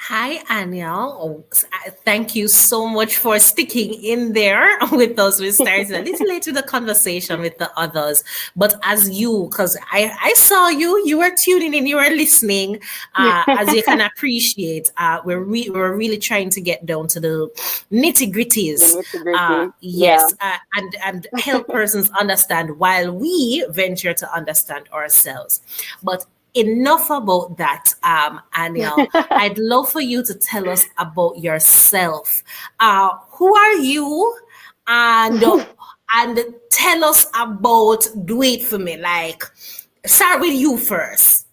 Hi, Anya. Thank you so much for sticking in there with us. We started a little late with the conversation with the others, but as you, because I saw you, you were tuning in, you were listening. As you can appreciate, we're really trying to get down to the nitty The gritties. nitty-gritty. Yeah. Yes, and help persons understand while we venture to understand ourselves. But enough about that, Aniel. I'd love for you to tell us about yourself. Who are you? And tell us about Dweet Fimi. Like, start with you first.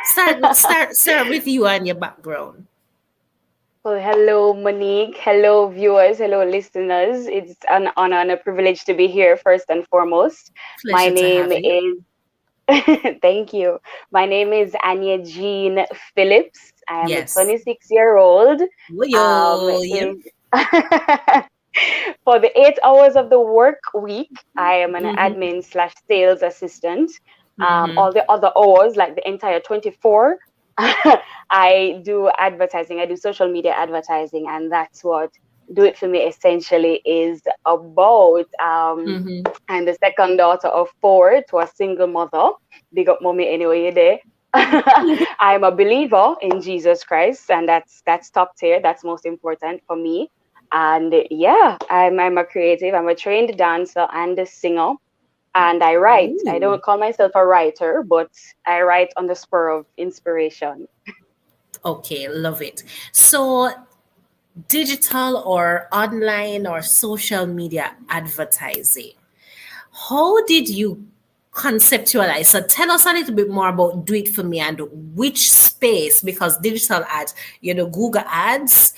Start with you and your background. Well, hello, Monique. Hello, viewers. Hello, listeners. It's an honor and a privilege to be here, first and foremost. My Pleasure to name have you. is, thank you. My name is Anya-Jean Phillips. I am a Yes. 26-year-old. Yo, yo. In For the 8 hours of the work week, I am an Mm-hmm. admin slash sales assistant. Mm-hmm. All the other hours, like the entire 24, I do advertising. I do social media advertising, and that's what Do It For Me essentially is about. Mm-hmm. I'm the second daughter of four to a single mother. Big up, mommy, anyway, you're there. I'm a believer in Jesus Christ, and that's top tier. That's most important for me. And yeah, I'm a creative. I'm a trained dancer and a singer, and I write. I Ooh. don't call myself a writer, but I write on the spur of inspiration. Okay, love it. So digital or online or social media advertising. How did you conceptualize? So tell us a little bit more about Do It For Me and which space, because digital ads, Google ads,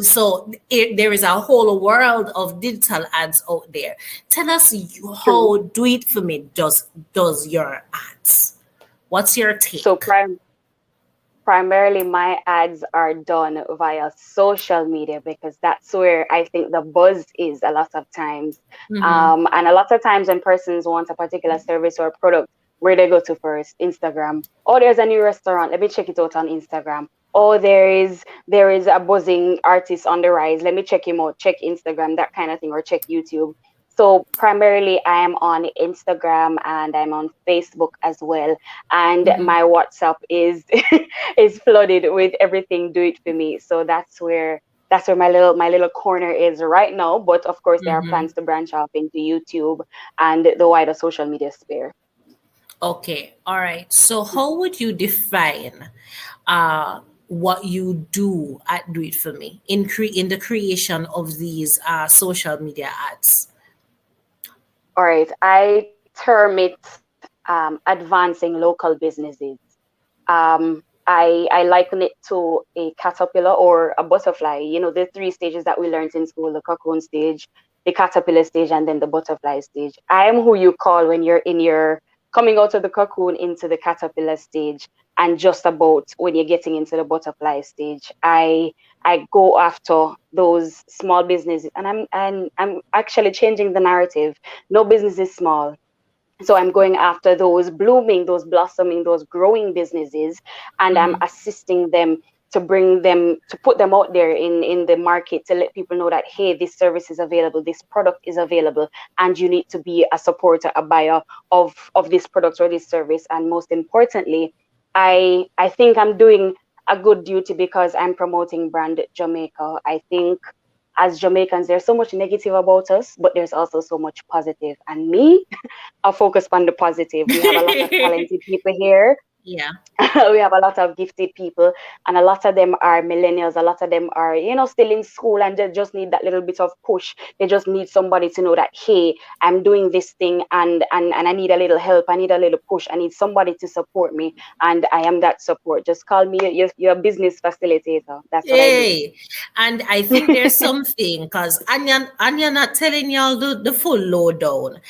so there is a whole world of digital ads out there. Tell us True. how Do It For Me does your ads. What's your So take? primarily my ads are done via social media because that's where I think the buzz is a lot of times. Mm-hmm. And a lot of times when persons want a particular service or product, where they go to first? Instagram. Oh, there's a new restaurant. Let me check it out on Instagram. Oh, there is a buzzing artist on the rise. Let me check him out. Check Instagram, that kind of thing, or check YouTube. So primarily I am on Instagram and I'm on Facebook as well. And Mm-hmm. my WhatsApp is is flooded with everything Do It For Me. So that's where my little corner is right now. But of course, there are Mm-hmm. plans to branch off into YouTube and the wider social media sphere. Okay, all right. So, how would you define what you do at Do It For Me in the creation of these social media ads? All right, I term it advancing local businesses. I liken it to a caterpillar or a butterfly. You know, the three stages that we learned in school: the cocoon stage, the caterpillar stage, and then the butterfly stage. I am who you call when you're in your coming out of the cocoon into the caterpillar stage, and just about when you're getting into the butterfly stage. I go after those small businesses, and I'm actually changing the narrative. No business is small, so I'm going after those blooming, those blossoming, those growing businesses, and I'm Mm-hmm. assisting them to bring them, to put them out there in the market, to let people know that, hey, this service is available, this product is available, and you need to be a supporter, a buyer of this product or this service. And most importantly, I think I'm doing a good duty because I'm promoting brand Jamaica. I think as Jamaicans, there's so much negative about us, but there's also so much positive. And me, I'll focus on the positive. We have a lot of talented people here. Yeah. We have a lot of gifted people, and a lot of them are millennials. A lot of them are, still in school, and they just need that little bit of push. They just need somebody to know that, hey, I'm doing this thing, and I need a little help. I need a little push. I need somebody to support me, and I am that support. Just call me your business facilitator. That's what I do. Hey, and I think there's something because Anya not telling y'all the full lowdown.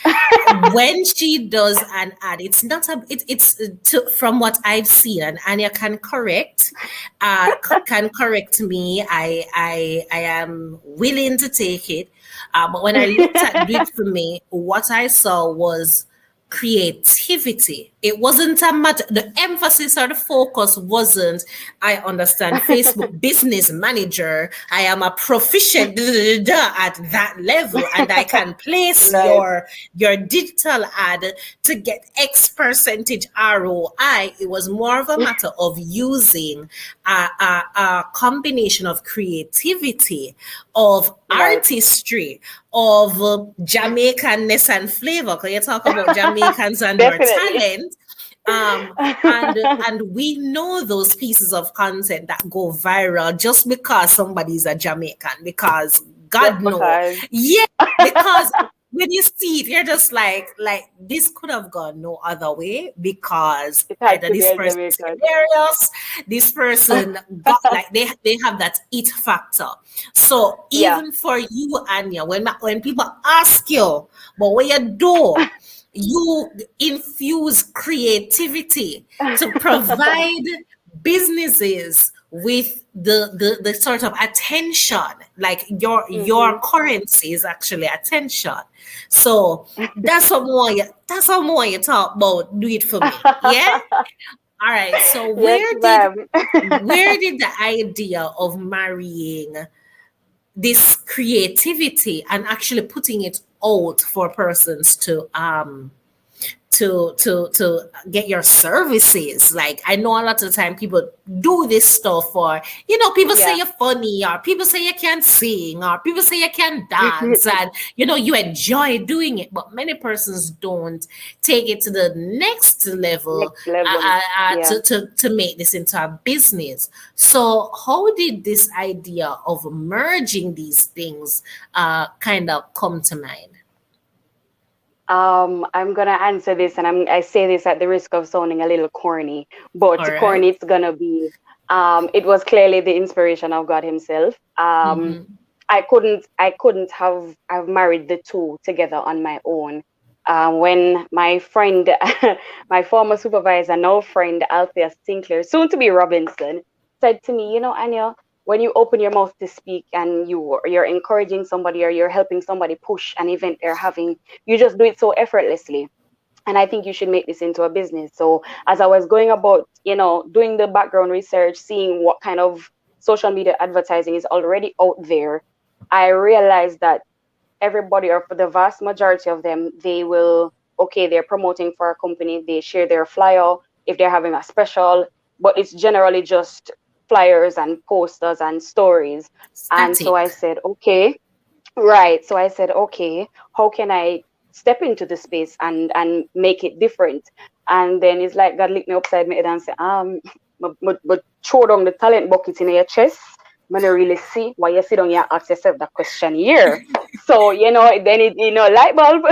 When she does an ad, it's not a it's from what I've seen, and Anya can correct me. I am willing to take it. But when I looked at Do It For Me, what I saw was creativity. It wasn't a matter, the emphasis or the focus wasn't, I understand Facebook business manager, I am a proficient at that level, and I can place Right. your digital ad to get X percentage ROI. It was more of a matter of using a combination of creativity, of Right. artistry, of Jamaicanness and flavor. Because you talk about Jamaicans and their Definitely. talent. And we know those pieces of content that go viral just because somebody's a Jamaican, because Just God know. because. Yeah, because when you see it, you're just like this could have gone no other way, because It had either to be this a person is Jamaican. hilarious, this person got, like, they have that it factor. So Yeah. even for you, Anya, when people ask you, but what you do, you infuse creativity to provide businesses with the sort of attention, like your Hmm. currency is actually attention. So that's what more you talk about. Do it for me, yeah. All right, so Yes, ma'am. where did the idea of marrying this creativity and actually putting it out for persons to get your services? Like, I know a lot of the time people do this stuff for, people say Yeah. you're funny, or people say you can sing, or people say you can dance, and you enjoy doing it, but many persons don't take it to the next level, Next level. Yeah. to make this into a business. So how did this idea of merging these things kind of come to mind? I'm gonna answer this, and I say this at the risk of sounding a little corny, All but right. corny it's gonna be. It was clearly the inspiration of God Himself. Mm-hmm. I couldn't have married the two together on my own. When my friend, my former supervisor, now friend Althea Sinclair, soon to be Robinson, said to me, Anya, when you open your mouth to speak and you're encouraging somebody or you're helping somebody push an event they're having, you just do it so effortlessly. And I think you should make this into a business. So as I was going about, doing the background research, seeing what kind of social media advertising is already out there, I realized that everybody, or for the vast majority of them, they will, okay, they're promoting for a company, they share their flyer if they're having a special, but it's generally just flyers and posters and stories. And so I Static. said, okay, right. So I said, okay, how can I step into the space and make it different? And then it's like God licked me upside my head and said, but throw down the talent bucket in your chest. I don't really see why you sit down here and ask yourself that question here. So, then light bulb.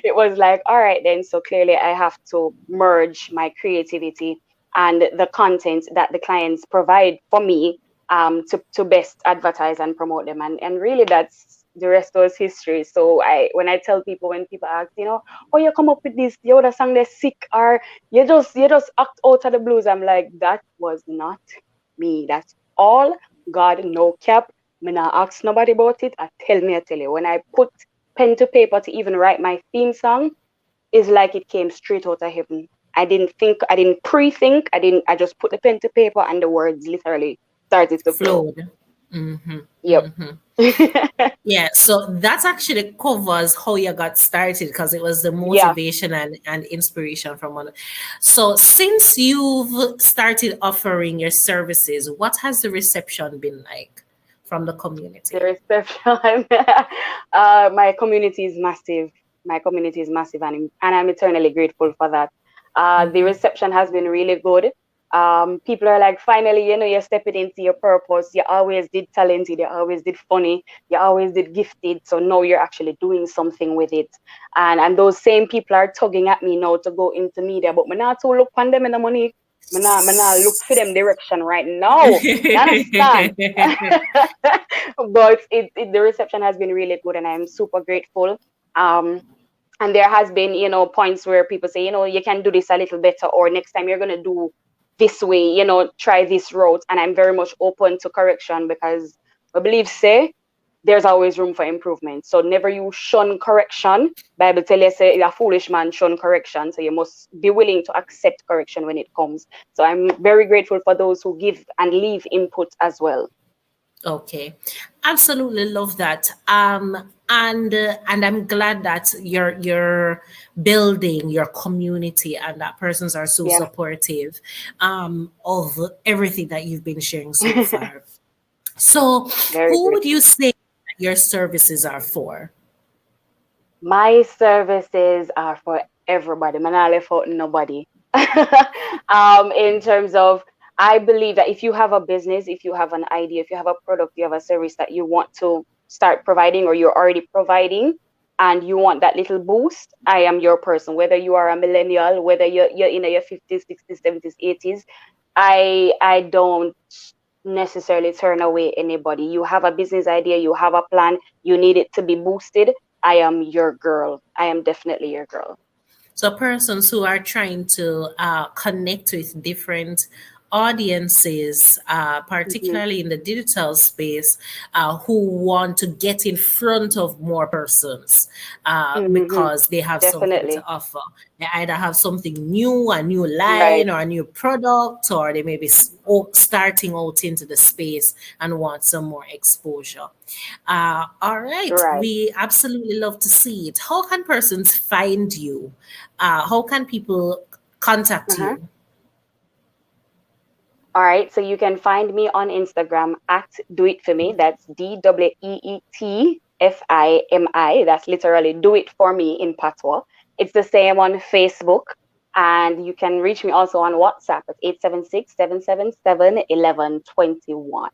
It was like, all right, then. So clearly I have to merge my creativity and the content that the clients provide for me, to best advertise and promote them. And really that's the rest was history. So when I tell people, when people ask, oh, you come up with this, the other song they're sick, or you just act out of the blues, I'm like, that was not me. That's all God, no cap. Me not ask nobody about it. I tell you, when I put pen to paper to even write my theme song, it's like it came straight out of heaven. I didn't think, I didn't pre-think, I just put the pen to paper and the words literally started to flow. Flowed. Mm-hmm. Yep. Mm-hmm. Yeah, so that actually covers how you got started, because it was the Yeah. motivation and inspiration from one. So since you've started offering your services, what has the reception been like from the The community? reception. My community is massive. My community is massive, and I'm eternally grateful for that. The Mm-hmm. reception has been really good. People are like, finally, you're stepping into your purpose. You always did talented, you always did funny, you always did gifted. So now you're actually doing something with it. And those same people are tugging at me now to go into media, but me not to look on them in the money. Me not look for them direction right now. You understand? But the reception has been really good, and I'm super grateful. Um, and there has been, points where people say, you can do this a little better, or next time you're gonna do this way, try this route. And I'm very much open to correction, because I believe, say, there's always room for improvement. So never you shun correction. Bible tell you say a foolish man shun correction. So you must be willing to accept correction when it comes. So I'm very grateful for those who give and leave input as well. Okay, absolutely love that. And I'm glad that you're building your community and that persons are so Yeah, supportive of everything that you've been sharing so far. So, very who would grateful. you say that your services are for? My services are for everybody. Man, I left out nobody. In terms of, I believe that if you have a business, if you have an idea, if you have a product, you have a service that you want to start providing or you're already providing, and you want that little boost, I am your person. Whether you are a millennial, whether you're in your 50s, 60s, 70s, 80s, I don't necessarily turn away anybody. You have a business idea, you have a plan, you need it to be boosted. I am your girl. I am definitely your girl. So, persons who are trying to connect with different audiences, Hmm. particularly in the digital space, who want to get in front of more persons Hmm. because they have something to Definitely. offer. They either have something new, a new Right. line, or a new product, or they may be starting out into the space and want some more exposure. All right, Right. we absolutely love to see it. How can persons find you? How can people contact Uh-huh. you? All right. So you can find me on Instagram at Dweet Fimi. That's DWEETFIMI. That's literally do it for me in patois. It's the same on Facebook. And you can reach me also on WhatsApp at 876-777-1121.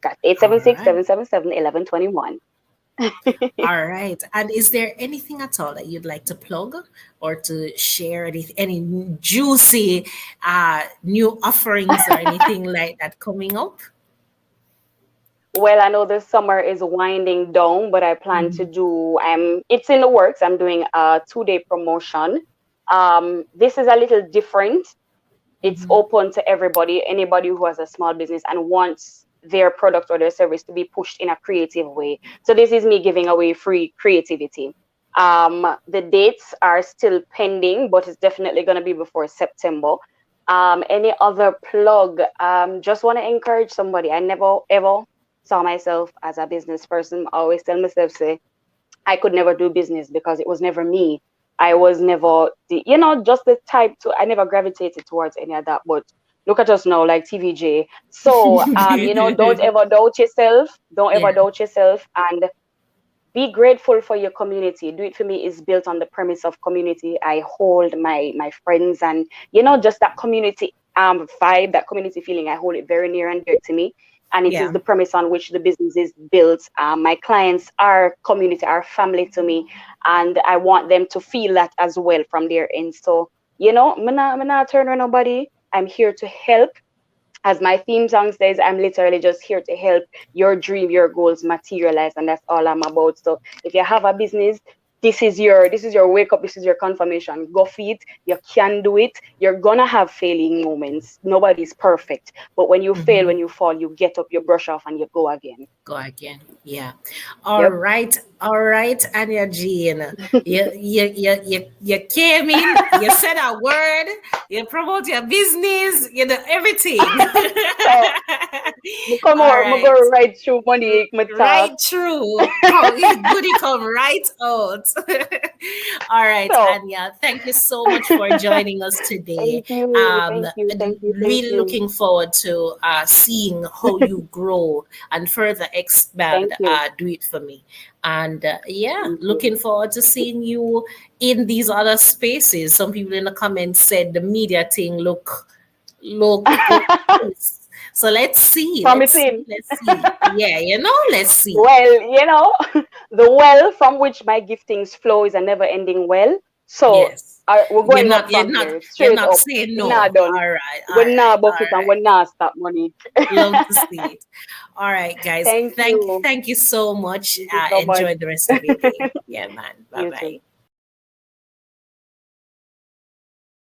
That's eight All seven six right. seven seven seven 1121 All right. And is there anything at all that you'd like to plug or to share any juicy new offerings or anything like that coming up? Well, I know the summer is winding down, but I plan to Mhm. do it's in the works. I'm doing a 2-day promotion. This is a little different. It's Mhm. open to everybody, anybody who has a small business and wants their product or their service to be pushed in a creative way. So this is me giving away free creativity. The dates are still pending, but it's definitely going to be before September. Any other plug? Just want to encourage somebody. I never ever saw myself as a business person. I always tell myself, say, I could never do business because it was never me. I was never just the type to, I never gravitated towards any of that. But look at us now, like TVJ. So, don't ever doubt yourself. Don't ever Yeah. doubt yourself. And be grateful for your community. Do It For Me is built on the premise of community. I hold my friends and just that community vibe, that community feeling. I hold it very near and dear to me, and it is Yeah. the premise on which the business is built. My clients are community, are family to me, and I want them to feel that as well from their end. So I'm not turn on nobody. I'm here to help. As my theme song says, I'm literally just here to help your dream, your goals materialize, and that's all I'm about. So if you have a business, this is your wake up, this is your confirmation. Go for it. You can do it. You're gonna have failing moments. Nobody's perfect. But when you fail, Mhm. when you fall, you get up, you brush off, and you go again. Go again. Yeah. All Yep. right. All right, Anya-Jean. You came in, you said a word, you promote your business, you know everything. So come All on, I'm right. go right through money, my talk. Right through. Goody come right out. All right, So Anya. Thank you so much for joining us today. thank you, Um, thank you, thank you, thank really you, looking forward to seeing how you grow and further expand thank you, Do It For Me. And yeah, thank you. looking forward to seeing you in these other spaces. Some people in the comments said the media thing look nice. So let's see, let's see, Promising. let's see. Yeah, let's see. Well, the well from which my giftings flow is a never-ending well. So Yes. we're You're going up not you're from not here, you're straight not up. saying We're no. not done. All We're right, not all bucket and right. we're not stop money. Love to see it. All right, guys. Thank Thank you. thank you so much. Thank you so much. Enjoy the rest of your day. Yeah, man. Bye You bye. too.